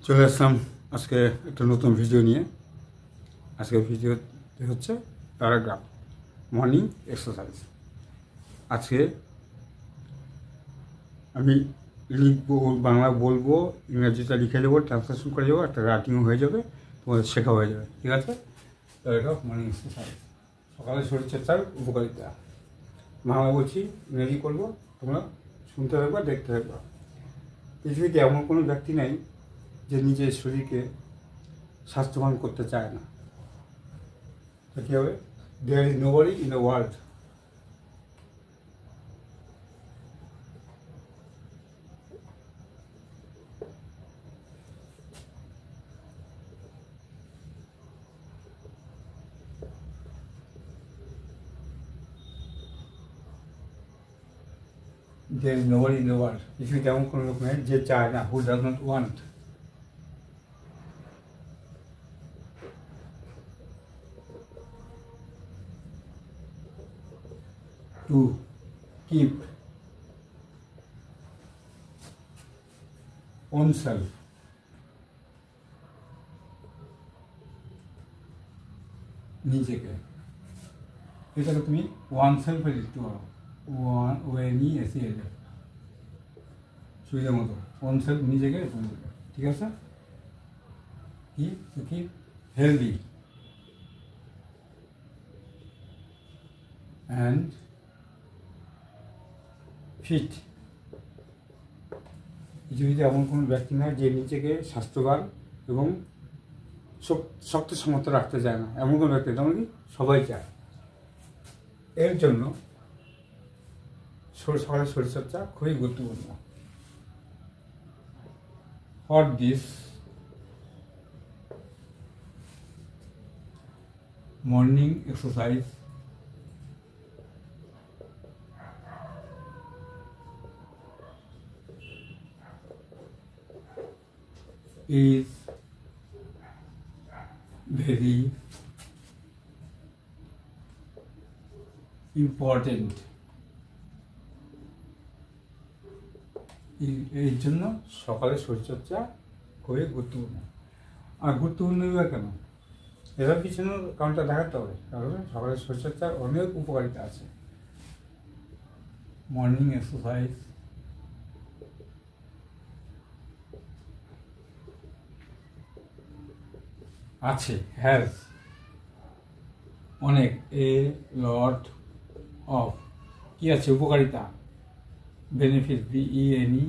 চলে আসলাম আজকে একটা নতুন ভিডিও নিয়ে। আজকের ভিডিও হচ্ছে প্যারাগ্রাফ মর্নিং এক্সারসাইজ। আজকে আমি লিখবো, বাংলা বলবো, ইংরেজিটা লিখে দেবো, ট্রান্সলেশন করে দেবো, একটা রাইটিংও হয়ে যাবে, তোমাদের শেখা হয়ে যাবে। ঠিক আছে? প্যারাগ্রাফ মর্নিং এক্সারসাইজ, সকালে শরীরচর্চার উপকারিতা। বাংলা বলছি, ইংরেজি করবো, তোমরা শুনতে থাকবা, দেখতে থাকবা। পৃথিবীতে এমন কোনো ব্যক্তি নেই যে নিজের শরীরকে স্বাস্থ্যবান করতে চায় না। তো কী হবে? There is nobody in the world there is nobody in the world, পৃথিবীতে এমন কোনো লোক নেই যে চায় না, who does not want to keep oneself নিজেকে। এটাকে তুমি ওয়ান সেলফে লিখতে পারো, ওয়ান ওয়েনি এসি এলে সুবিধা মতো ওয়ান সেলফ নিজেকে তুমি দেবে। ঠিক আছে? Key to keep healthy and fit. পৃথিবীতে এমন কোনো ব্যক্তি নয় যে নিজেকে স্বাস্থ্যবান এবং শক্ত সামর্থ্য রাখতে চায় না। এমন কোনো ব্যক্তি, তেমন কি সবাই চায়। এর জন্য সকালের শরীরচর্চা খুবই গুরুত্বপূর্ণ। For this morning exercise is very important. এর জন্য সকালে শরীরচর্চা খুবই গুরুত্বপূর্ণ। আর গুরুত্বপূর্ণ কেন? এটার পিছনে কারণটা দেখাতে হবে। কারণ সকালের শরীরচর্চার অনেক উপকারিতা আছে। মর্নিং এক্সারসাইজ আছে, হ্যাজ অনেক, এ লট অফ, কি আছে? উপকারিতা, বেনিফিট, BENEFITS,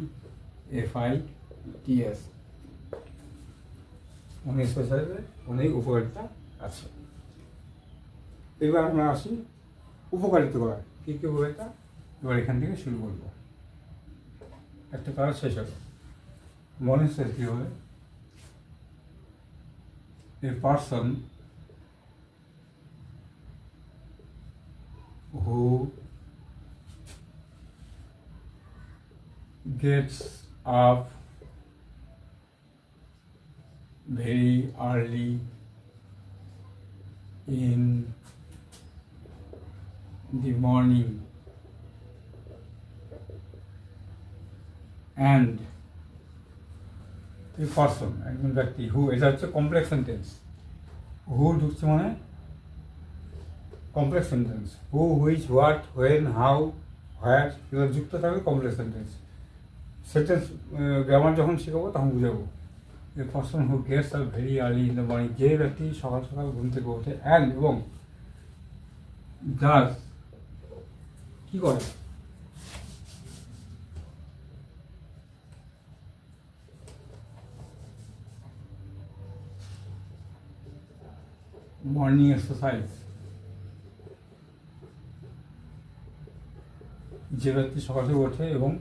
অনেক এক্সারসাইজে অনেক উপকারিতা আছে। এবার আমরা আসি উপকারিতা করার। কী কী উপকারিতা? এবার এখান থেকে শুরু করব। একটা কাজ শেষ হবে, মনের শেষ কী হবে? A person who gets up very early in the morning and a person, একজন ব্যক্তি, হু, এটা হচ্ছে কমপ্লেক্স সেন্টেন্স। হু ঢুকছে মানে complex sentence. Who, which, what, when, how, what, এগুলো যুক্ত থাকবে কমপ্লেক্স সেন্টেন্স। সেন্টেন্স গ্রামার যখন শেখাবো তখন বুঝাবো। A person who gets up very early in the morning, যে ব্যক্তি সকাল সকাল ঘুম থেকে ওঠে, অ্যান্ড এবং ডাজ কি করে? মর্নিং এক্সারসাইজ, যে ব্যক্তি সকালে ওঠে এবং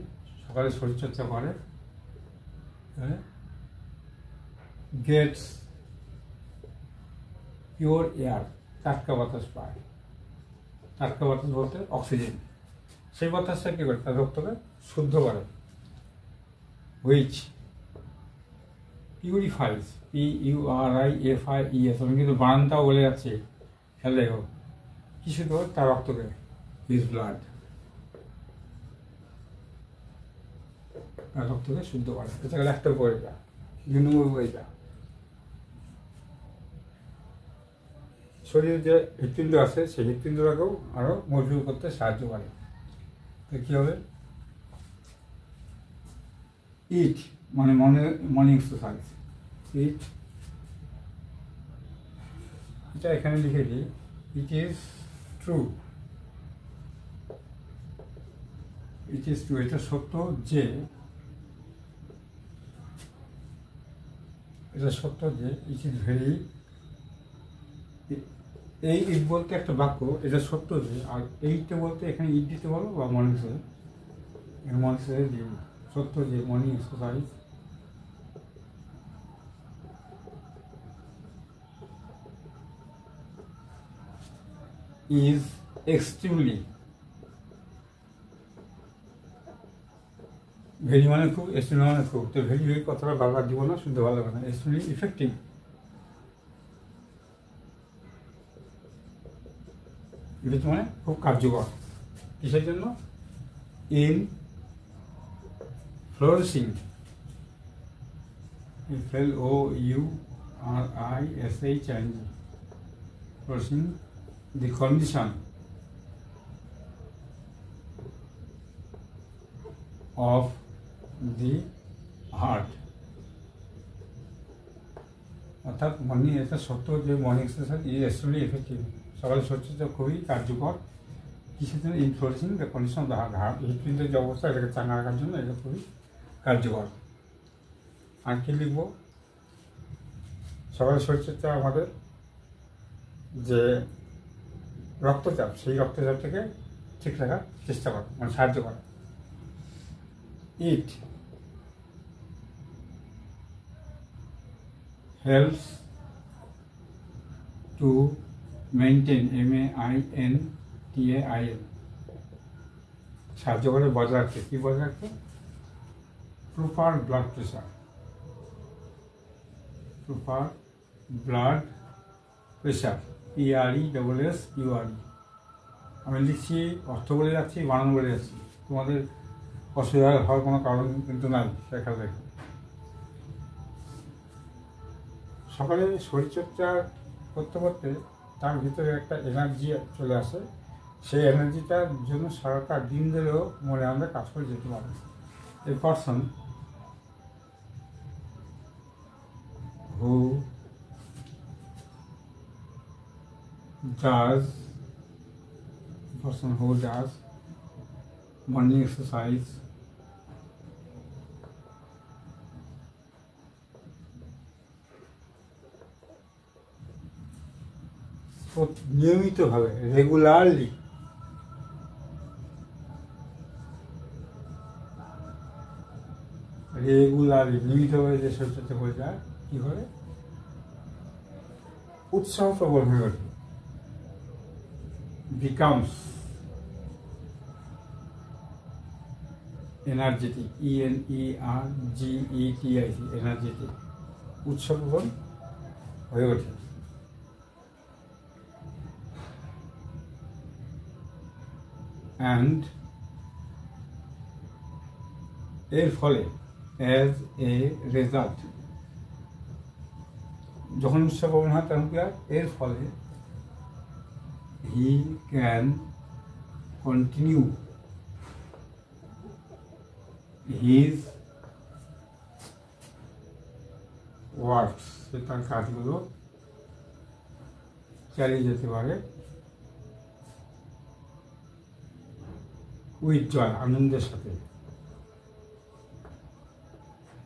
সকালে শরীরচর্চা করে, গেটস পিওর এয়ার, টাটকা বাতাস পায়। টাটকা বাতাস বলতে অক্সিজেন। সেই বাতাসটা কী করে? তার রক্তকে শুদ্ধ করে। হুইচ পিউরিফাইজ, PURIFIES, আমি কিন্তু বানানটাও বলে যাচ্ছি, খেয়াল রেখো। কি শুদ্ধ করে? তার রক্তকে, হিজ ব্লাড, রক্তকে শুদ্ধ করে। এটা গেলে একটা উপকারিতা। 2 নম্বর এটা শরীরে যে হৃৎপিণ্ড আছে সেই হৃৎপিণ্ডটাকেও আরও মজবুত করতে সাহায্য করে। তো কী হবে, ইট মানে মর্নিং এক্সারসাইজ, ইট, এটা এখানে লিখে দিই, it is true, it is true, এটা সত্য যে, এটা সত্য যে, ইট ইজ ভেরি, এই ইট বলতে একটা বাক্য, এটা সত্য যে, আর এইটা বলতে এখানে ইট দিতে বলো বা মর্নিং এক্সারসাইজ দিয়ে সত্য যে morning exercise is extremely, very মানে খুব, এক্সট্রিমলি মানে খুব, তো ভেরি ভেরি কথাটা বারবার দিব না, শুনতে ভালো লাগে না, এক্সট্রিমলি ইফেক্টিভ, ইফেক্টিভ মানে খুব কার্যকর, কিসের জন্য, in flourishing, FLOURISHING, flourishing, the condition of the heart, অর্থাৎ মর্নিং, এটা সত্য যে morning exercise is extremely effective, সকালে শরীরচর্চা খুবই কার্যকর, কিসের জন্য, in flourishing the condition of the heart, হৃৎপিণ্ডের যে অবস্থা এটাকে চাঙ্গা রাখার জন্য এটা খুবই কার্যকর। আর কি লিখব, সকালে শরীরচর্চা আমাদের যে রক্তচাপ, সেই রক্তচাপটাকে ঠিক রাখার চেষ্টা করে, মানে সাহায্য করে। It helps to maintain, MAINTAIN, সাহায্য করে বজায় রাখতে, কী বজায় রাখতে, proper blood pressure, proper blood pressure, PRESSURE, আমি লিখছি, অর্থ বলে যাচ্ছি, বানান বলে যাচ্ছি, তোমাদের অসুবিধা হওয়ার কোনো কারণ কিন্তু নাই, দেখা দেখো। সকালে শরীরচর্চা করতে করতে তার ভিতরে একটা এনার্জি চলে আসে, সেই এনার্জিটার জন্য সারাটা দিন ধরেও মনে আমরা কাজ করে যেতে পারে। A person who does morning exercise নিয়মিতভাবে, রেগুলারলি, নিয়মিতভাবে যে শরীরচর্চা করে যায়, কী করে, উৎসাহ প্রবল হয়ে ওঠে, becomes energetic, ENERGETIC, energetic, উৎসবন হয়ে ওঠে। and এর ফলে as a result, যখন উৎসবন হয় তখন কি হয়, এর ফলে he can continue his works, সে তার কাজগুলো চালিয়ে যেতে পারে উইথ জয়, আনন্দের সাথে,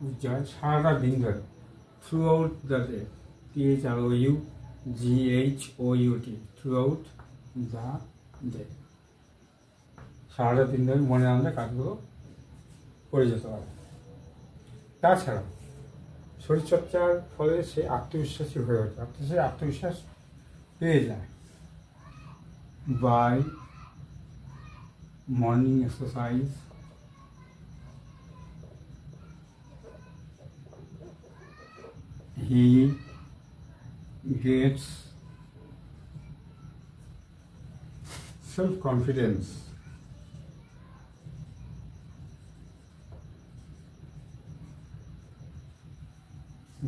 উইথ জয়, সারাটা দিন ধরে, through out the day, THROUGHOUT, through out the day, সারাটা দিন ধরে মনে আনন্দে কাজগুলো করে যেতে পারে। তাছাড়া শরীরচর্চার ফলে সে আত্মবিশ্বাসী হয়ে ওঠে, আত্মবিশ্বাস পেয়ে যায়, by morning exercise he gets self-confidence,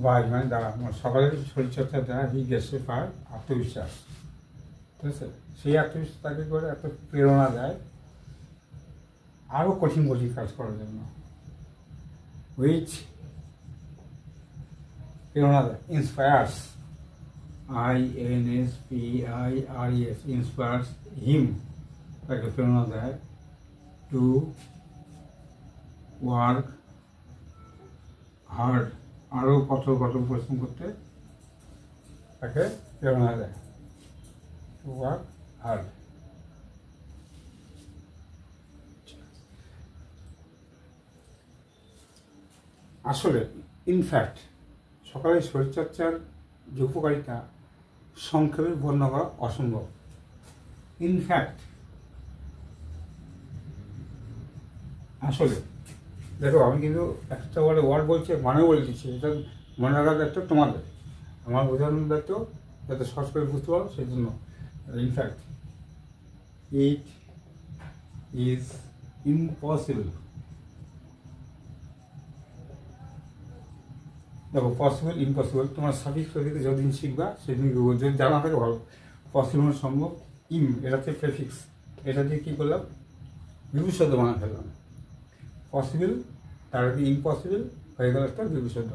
by মানে দ্বারা সকালের শরীরচর্চার দ্বারা হি গেছে পায় আত্মবিশ্বাস, ঠিক আছে? সেই আত্মবিশ্বাস তাকে করে এত প্রেরণা দেয় আরও কঠিন কঠিন কাজ করার জন্য, হুইচ প্রেরণা দেয়, ইন্সপায়ার্স, INSPIRES, ইন্সপায়ার্স হিম, তাকে প্রেরণা দেয় টু ওয়ার্ক হার্ড, আরও কঠোর কঠোর পরিশ্রম করতে তাকে প্রেরণা দেয়, টু ওয়ার্ক হার্ড। আসলে ইনফ্যাক্ট সকালে শরীরচর্চার যে উপকারিতা সংক্ষেপে বর্ণনা করা অসম্ভব। ইনফ্যাক্ট আসলে দেখো, আমি কিন্তু একটা ওয়ার্ড বলছি, মানে বলে দিচ্ছি, এটা মনে রাখার দায়িত্ব তোমাদের, আমার বোঝানোর দায়িত্ব যাতে সহজ করে বুঝতে পারো, সেই জন্য। ইনফ্যাক্ট ইট ইজ ইম্পসিবল, দেখো পসিবল ইম্পসিবল তোমার সাফিক্স প্রতীকে যতদিন শিখবা সেদিন যদি জানা থাকে ভালো। পসিবল সম্ভব, এটা হচ্ছে প্রেফিক্স, এটা দিয়ে কী করলাম, বিভূষিত বানা ফেললাম। পসিবল তার আগে ইম্পসিবল হয়ে গেল একটা বিভূষিত,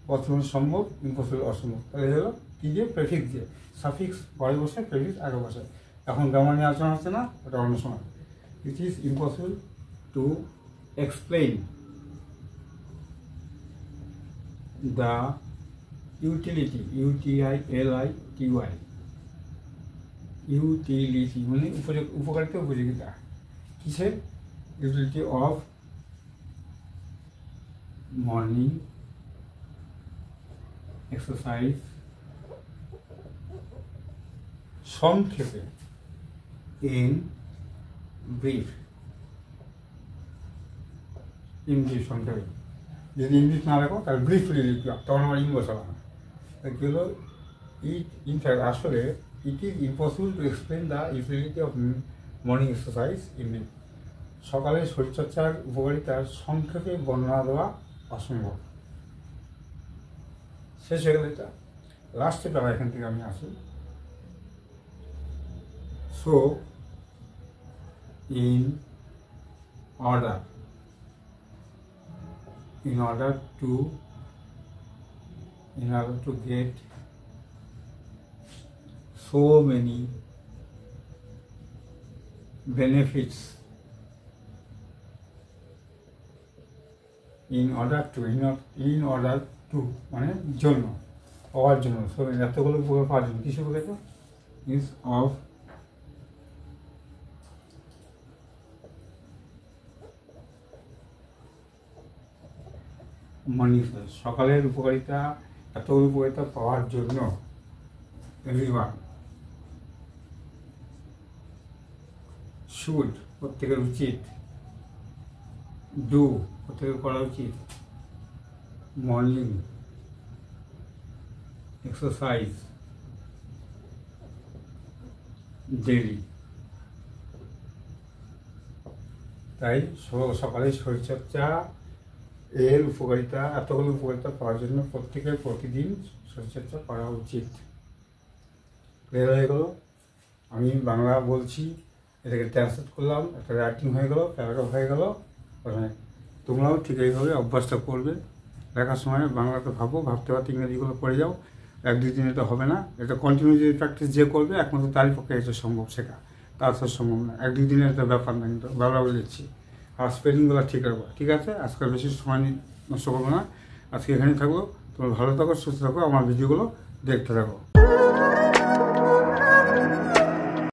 পসিবল সম্ভব, ইম্পসিবল অসম্ভব, তাহলে হলো কী দিয়ে, প্রেফিক্স দিয়ে। সাফিক্স পরে বসে, প্রেফিক্স আগে বসে। এখন গ্রামার নিয়ে আলোচনা হচ্ছে না, ওটা অন্য সময়। It is impossible to explain the utility, UTILITY, utility মানে উপকারিতা, উপযোগিতা, কিসের, ইউটিলিটি অফ মর্নিং এক্সারসাইজ, সংক্ষেপে, ইন ব্রিফ, সংক্ষেপে। যদি ইংলিশ না রাখো তাহলে ব্রিফলি লিখলাম, তখন আমার ইংলিশ বসাবো না। কি হলো, ইনফ্যাক্ট আসলে it is impossible to explain the utility of morning exercise in brief, সকালে শরীরচর্চার উপকারিতার সংক্ষেপে বর্ণনা দেওয়া অসম্ভব। শেষ হয়ে গেল এটা, লাস্টে প্যারা এখান থেকে আমি আসি। So in order to get so many benefits, in order to মানে জন্য, পাওয়ার জন্য, সো এতগুলো উপকার পাওয়ার জন্য, কিছু উপকার ইজ অফ মর্নিং, সকালের উপকারিতা, এতগুলো উপকারিতা পাওয়ার জন্য এভরিওয়ান শুড, প্রত্যেকের উচিত, ডু, প্রত্যেকের করা উচিত, মর্নিং এক্সারসাইজ ডেইলি। তাই সকালে শরীরচর্চা এর উপকারিতা, এতগুলো উপকারিতা পাওয়ার জন্য প্রত্যেকের প্রতিদিন শরীরচর্চা করা উচিত। ক্লিয়ার হয়ে গেল? আমি বাংলা বলছি, এটাকে ট্রান্সলেট করলাম, একটা রাইটিং হয়ে গেল, প্যারাগ্রাফ হয়ে গেল। তোমরাও ঠিক এইভাবে অভ্যাসটা করবে। লেখার সময় বাংলাতে ভাবতে ভাবতে ইংরেজিগুলো পড়ে যাও। 1-2 দিন এটা হবে না, এটা কন্টিনিউ যদি প্র্যাকটিস যে করবে একমাত্র তারই পক্ষে এটা সম্ভব শেখা, তাছাড়া সম্ভব না। 1-2 দিনের একটা ব্যাপার না, কিন্তু বাংলা বলে দিচ্ছি। আর স্পেলিংগুলো ঠিক রাখবো, ঠিক আছে? আজকাল বেশি সময় নষ্ট করবো না, আজকে এখানেই থাকবো। তোমরা ভালো থাকো, সুস্থ থাকো, আমার ভিডিওগুলো দেখতে থাকো।